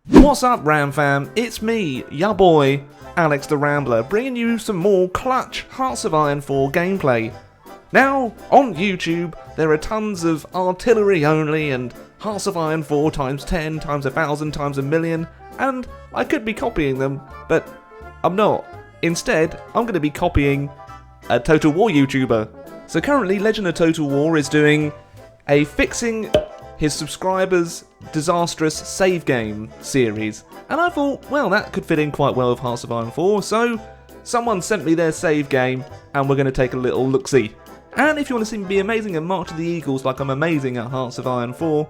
What's up, Ram fam? It's me, ya boy, Alex the Rambler, bringing you some more clutch Hearts of Iron 4 gameplay. Now, on YouTube, there are tons of artillery only and Hearts of Iron 4 times 10 times 1,000 times 1,000,000, and I could be copying them, but I'm not. Instead, I'm going to be copying a Total War YouTuber. So currently, Legend of Total War is doing a fixing his subscribers' disastrous save game series, and I thought, well, that could fit in quite well with Hearts of Iron 4, so someone sent me their save game, and we're going to take a little look-see. And if you want to see me be amazing at March of the Eagles like I'm amazing at Hearts of Iron 4,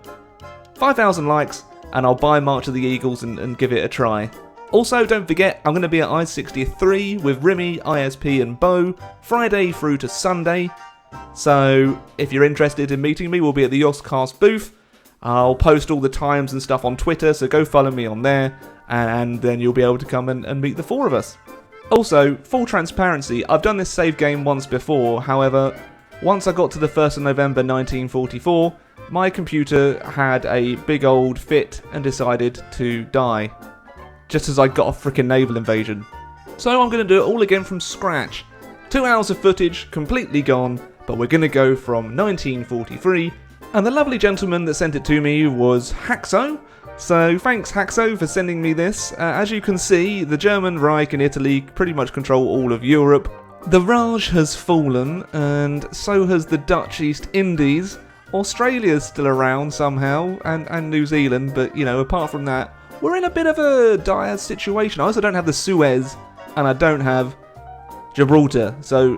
5,000 likes, and I'll buy March of the Eagles and give it a try. Also, don't forget, I'm going to be at I-63 with Remy, ISP and Bo, Friday through to Sunday. So, if you're interested in meeting me, we'll be at the Yoscast booth. I'll post all the times and stuff on Twitter, so go follow me on there, and then you'll be able to come and meet the four of us. Also, full transparency, I've done this save game once before, however, once I got to the 1st of November 1944, my computer had a big old fit and decided to die, just as I got a frickin' naval invasion. So I'm going to do it all again from scratch. 2 hours of footage, completely gone, but we're going to go from 1943, and the lovely gentleman that sent it to me was Haxo. So thanks Haxo for sending me this. As you can see, the German Reich and Italy pretty much control all of Europe. The Raj has fallen, and so has the Dutch East Indies. Australia's still around somehow, and New Zealand, but you know, apart from that, we're in a bit of a dire situation. I also don't have the Suez, and I don't have Gibraltar, so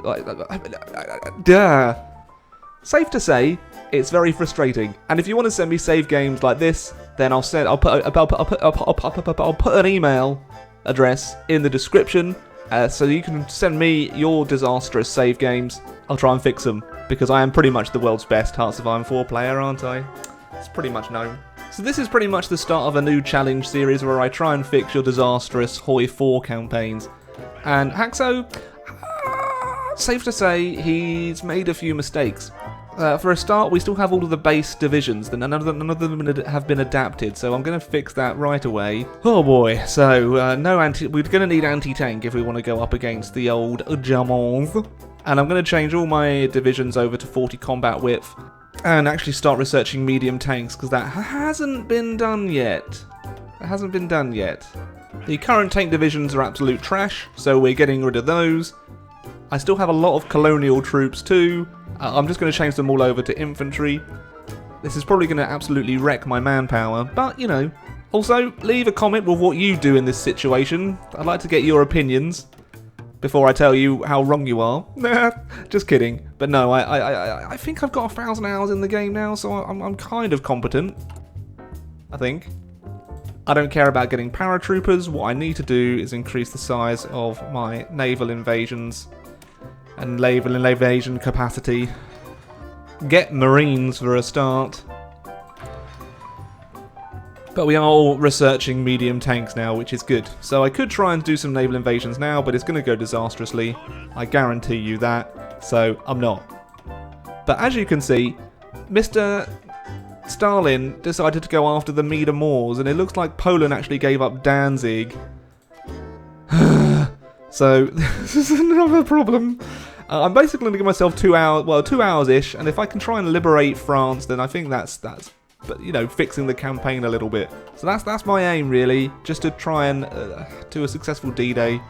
safe to say, it's very frustrating. And if you want to send me save games like this, then I'll put an email address in the description, so you can send me your disastrous save games. I'll try and fix them, because I am pretty much the world's best Hearts of Iron 4 player, aren't I? It's pretty much known. So this is pretty much the start of a new challenge series where I try and fix your disastrous Hoi 4 campaigns. And Haxo, safe to say, he's made a few mistakes. For a start, we still have all of the base divisions, none of them have been adapted, so I'm going to fix that right away. Oh boy, so we're going to need anti-tank if we want to go up against the old Germans. And I'm going to change all my divisions over to 40 combat width, and actually start researching medium tanks, because that hasn't been done yet. It hasn't been done yet. The current tank divisions are absolute trash, so we're getting rid of those. I still have a lot of colonial troops too. I'm just going to change them all over to infantry. This is probably going to absolutely wreck my manpower, but you know. Also, leave a comment with what you do in this situation. I'd like to get your opinions before I tell you how wrong you are. Just kidding. But no, I think I've got 1,000 hours in the game now, so I'm kind of competent. I think. I don't care about getting paratroopers. What I need to do is increase the size of my naval invasions and naval invasion capacity. Get Marines for a start. But we are all researching medium tanks now, which is good. So I could try and do some naval invasions now, but it's going to go disastrously. I guarantee you that. So I'm not. But as you can see, Mr. Stalin decided to go after the Mieder Moors, and it looks like Poland actually gave up Danzig. So this is another problem. I'm basically going to give myself 2 hours, well, 2 hours-ish, and if I can try and liberate France, then I think that's but you know, fixing the campaign a little bit. So that's my aim really, just to try and do a successful D-Day.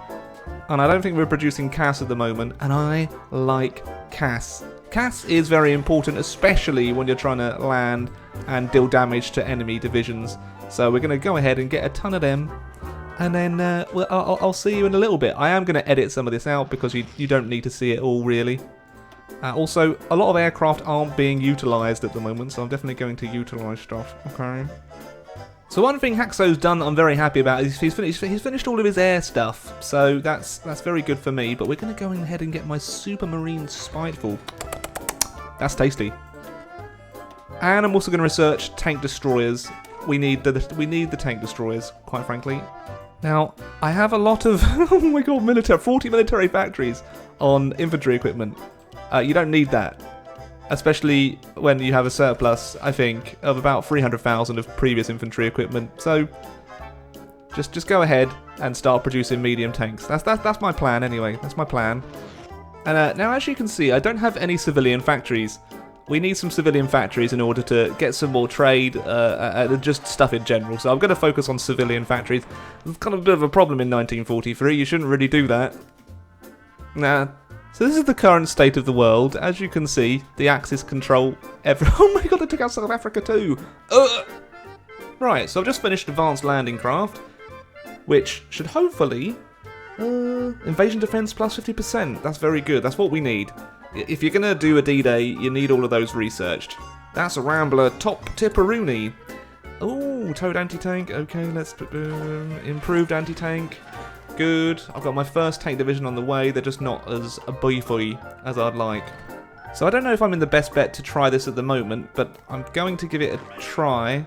And I don't think we're producing CAS at the moment, and I like CAS. CAS is very important, especially when you're trying to land and deal damage to enemy divisions. So we're going to go ahead and get a ton of them, and then well, I'll see you in a little bit. I am going to edit some of this out because you don't need to see it all really. Also, a lot of aircraft aren't being utilised at the moment, so I'm definitely going to utilise stuff. Okay. So one thing Haxo's done that I'm very happy about is he's finished all of his air stuff, so that's very good for me. But we're going to go ahead and get my Supermarine Spiteful. That's tasty. And I'm also going to research tank destroyers. We need the tank destroyers, quite frankly. Now, I have a lot of, oh my god, 40 military factories on infantry equipment. You don't need that. Especially when you have a surplus, I think, of about 300,000 of previous infantry equipment. So, Just go ahead and start producing medium tanks. That's my plan anyway. That's my plan. And now, as you can see, I don't have any civilian factories. We need some civilian factories in order to get some more trade, just stuff in general. So I'm going to focus on civilian factories. It's kind of a bit of a problem in 1943. You shouldn't really do that. Nah. So this is the current state of the world. As you can see, the Axis control every... Oh my god, they took out South Africa too! Right, so I've just finished Advanced Landing Craft, which should hopefully... invasion defense plus 50%. That's very good. That's what we need. If you're going to do a D-Day, you need all of those researched. That's a Rambler top tipperoonie. Oh, towed anti-tank. Okay, let's... improved anti-tank. Good. I've got my first tank division on the way. They're just not as beefy as I'd like. So I don't know if I'm in the best bet to try this at the moment, but I'm going to give it a try.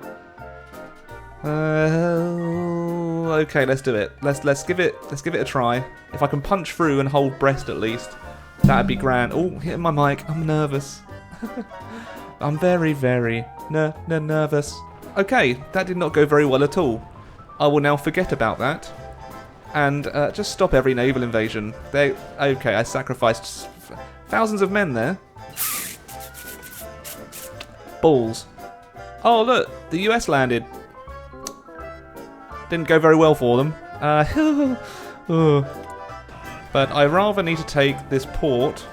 Okay, let's do it. Let's give it a try. If I can punch through and hold breast at least, that'd be grand. Oh, hitting my mic. I'm nervous. I'm very, very nervous. Okay, that did not go very well at all. I will now forget about that and just stop every naval invasion. Okay, I sacrificed thousands of men there. Balls. Oh look, the US landed. Didn't go very well for them. But I rather need to take this port.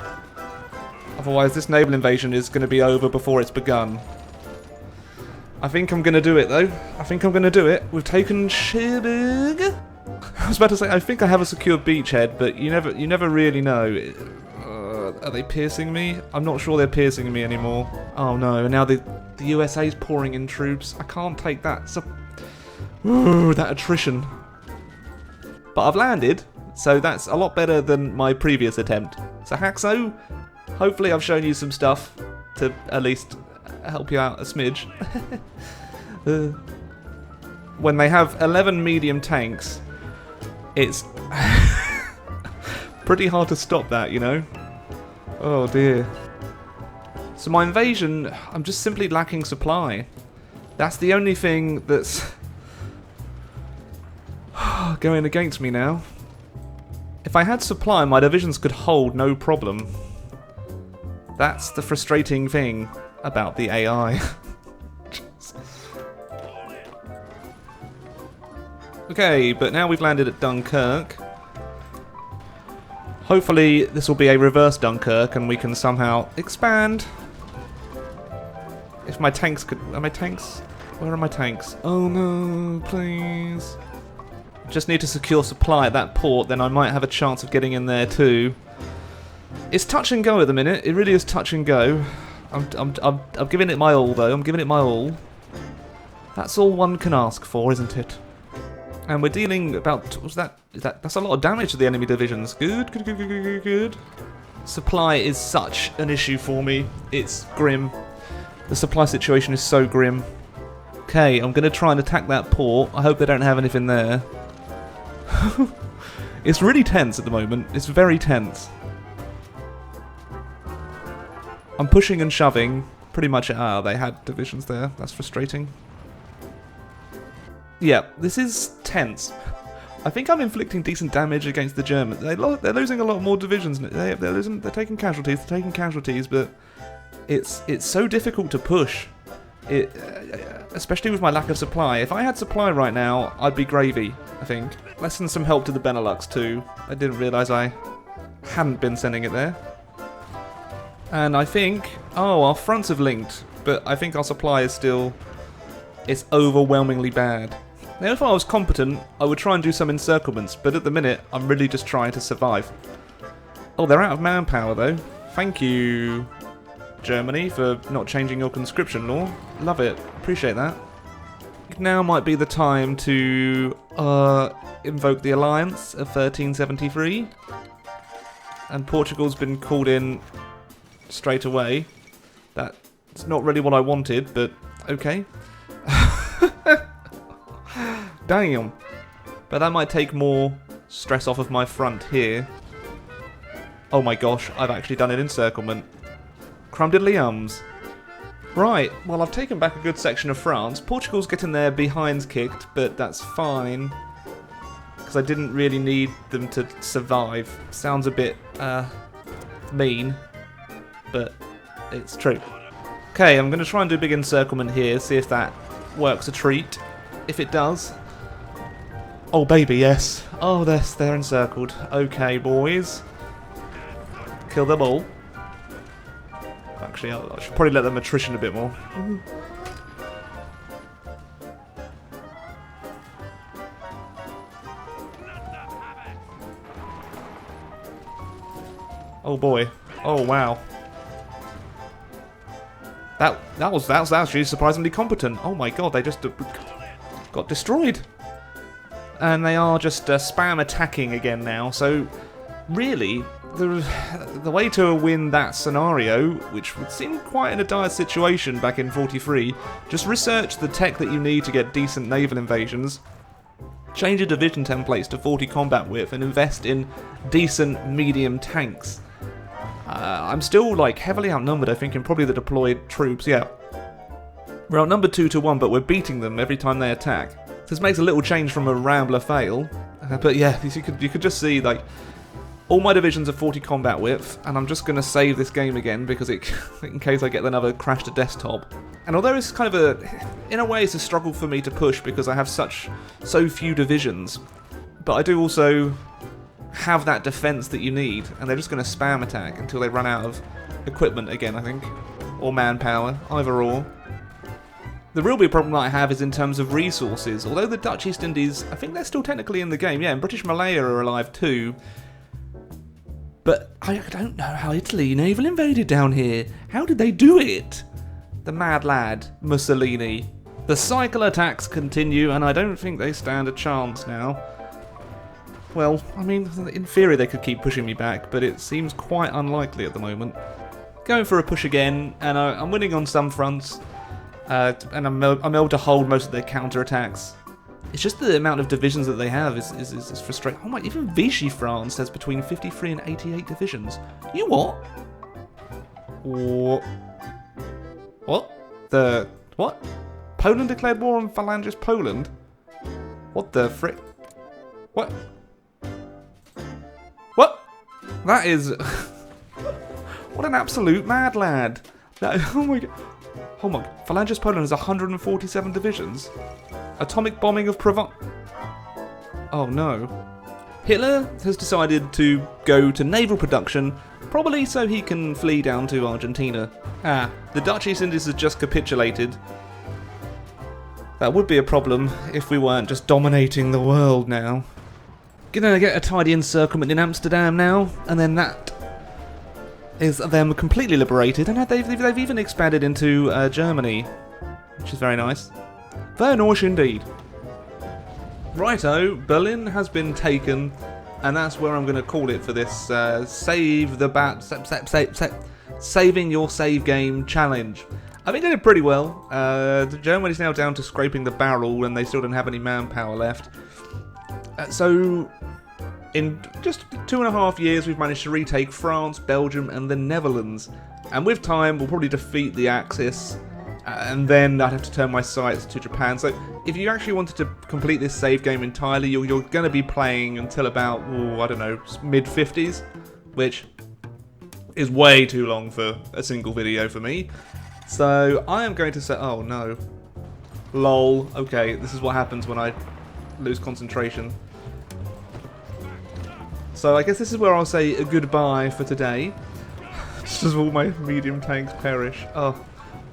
Otherwise this naval invasion is going to be over before it's begun. I think I'm going to do it though. I think I'm going to do it. We've taken Cherbourg. I was about to say, I think I have a secure beachhead, but you never really know. Are they piercing me? I'm not sure they're piercing me anymore. Oh no, and now the USA's pouring in troops. I can't take that. Ooh, that attrition. But I've landed, so that's a lot better than my previous attempt. So Haxo, hopefully I've shown you some stuff to at least help you out a smidge. When they have 11 medium tanks, it's pretty hard to stop that, you know? Oh dear. So my invasion, I'm just simply lacking supply. That's the only thing that's going against me now. If I had supply, my divisions could hold no problem. That's the frustrating thing about the AI. Okay, but now we've landed at Dunkirk. Hopefully this will be a reverse Dunkirk and we can somehow expand. If my tanks could... Are my tanks... Where are my tanks? Oh no, please. Just need to secure supply at that port, then I might have a chance of getting in there too. It's touch and go at the minute. It really is touch and go. I'm giving it my all though. I'm giving it my all. That's all one can ask for, isn't it? And we're dealing about... That's a lot of damage to the enemy divisions. Good. Supply is such an issue for me. It's grim. The supply situation is so grim. Okay, I'm going to try and attack that port. I hope they don't have anything there. It's really tense at the moment. It's very tense. I'm pushing and shoving. Pretty much... Ah, they had divisions there. That's frustrating. Yeah, this is tense. I think I'm inflicting decent damage against the Germans. They're losing a lot more divisions. They're taking casualties, but it's so difficult to push. Especially with my lack of supply. If I had supply right now, I'd be gravy, I think. Let's send some help to the Benelux too. I didn't realise I hadn't been sending it there. And I think... Oh, our fronts have linked, but I think our supply is still... It's overwhelmingly bad. Now, if I was competent, I would try and do some encirclements, but at the minute, I'm really just trying to survive. Oh, they're out of manpower, though. Thank you, Germany, for not changing your conscription law. Love it. Appreciate that. Now might be the time to invoke the alliance of 1373. And Portugal's been called in straight away. That's not really what I wanted, but okay. Damn. But that might take more stress off of my front here. Oh my gosh, I've actually done an encirclement. Crumdiddly-ums. Right, well I've taken back a good section of France. Portugal's getting their behinds kicked, but that's fine. because I didn't really need them to survive. Sounds a bit mean, but it's true. Okay, I'm going to try and do a big encirclement here, see if that works a treat. If it does... Oh, baby, yes. Oh, they're encircled. Okay, boys. Kill them all. Actually, I should probably let them attrition a bit more. Oh boy. Oh wow. That was actually surprisingly competent. Oh my god, they just got destroyed. And they are just spam attacking again now. So really, the way to win that scenario, which would seem quite in a dire situation back in 43, just research the tech that you need to get decent naval invasions. Change your division templates to 40 combat width and invest in decent medium tanks. I'm still like heavily outnumbered, I think, in probably the deployed troops, yeah. We're outnumbered 2-1, but we're beating them every time they attack. So this makes a little change from a Rambler fail. But yeah, you could just see, like, all my divisions are 40 combat width, and I'm just going to save this game again, because in case I get another crash to desktop. And although it's kind of in a way it's a struggle for me to push, because I have so few divisions, but I do also have that defense that you need, and they're just going to spam attack until they run out of equipment again, I think, or manpower, either or. The real big problem that I have is in terms of resources. Although the Dutch East Indies, I think they're still technically in the game, yeah, and British Malaya are alive too. But I don't know how Italy naval invaded down here. How did they do it? The mad lad, Mussolini. The cycle attacks continue, and I don't think they stand a chance now. Well, I mean, in theory they could keep pushing me back, but it seems quite unlikely at the moment. Going for a push again, and I'm winning on some fronts, and I'm able to hold most of their counter-attacks. It's just the amount of divisions that they have is frustrating. Oh my, even Vichy France has between 53 and 88 divisions. You what? What? What? Poland declared war on Phalangist Poland? What the frick? What? What? That is... What an absolute mad lad. Oh my god. Oh my god. Phalangist Poland has 147 divisions. Atomic bombing of Provence. Oh no. Hitler has decided to go to naval production, probably so he can flee down to Argentina. The Dutch East Indies has just capitulated. That would be a problem if we weren't just dominating the world now. Gonna get a tidy encirclement in Amsterdam now, and then that is them completely liberated, and they've even expanded into Germany, which is very nice. Very nice indeed. Righto, Berlin has been taken, and that's where I'm going to call it for this saving your save game challenge. I think they did pretty well. Germany's now down to scraping the barrel, and they still don't have any manpower left. So, in just 2.5 years, we've managed to retake France, Belgium, and the Netherlands. And with time, we'll probably defeat the Axis. And then I'd have to turn my sights to Japan. So if you actually wanted to complete this save game entirely, you're going to be playing until about, I don't know, mid-50s, which is way too long for a single video for me. So I am going to say, oh no, lol, okay, this is what happens when I lose concentration. So I guess this is where I'll say a goodbye for today. Just as all my medium tanks perish. Oh.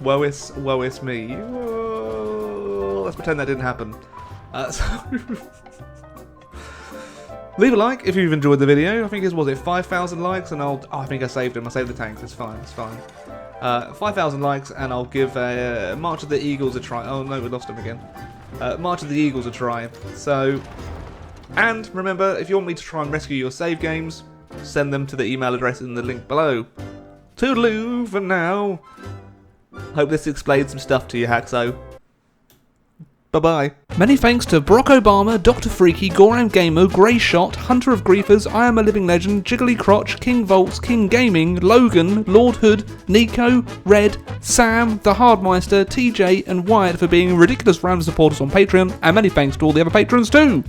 Woe is me. Whoa. Let's pretend that didn't happen. Leave a like if you've enjoyed the video. I think was it 5,000 likes, and I think I saved them. I saved the tanks. It's fine. It's fine. 5,000 likes, and I'll give March of the Eagles a try. Oh no, we lost them again. March of the Eagles a try. So, and remember, if you want me to try and rescue your save games, send them to the email address in the link below. Toodaloo for now. Hope this explained some stuff to you, Haxo. Bye-bye. Many thanks to Barack Obama, Dr. Freaky, Goram Gamer, Grey Shot, Hunter of Griefers, I Am a Living Legend, Jiggly Crotch, King Volts, King Gaming, Logan, Lord Hood, Nico, Red, Sam, The Hardmeister, TJ, and Wyatt for being ridiculous random supporters on Patreon, and many thanks to all the other patrons too!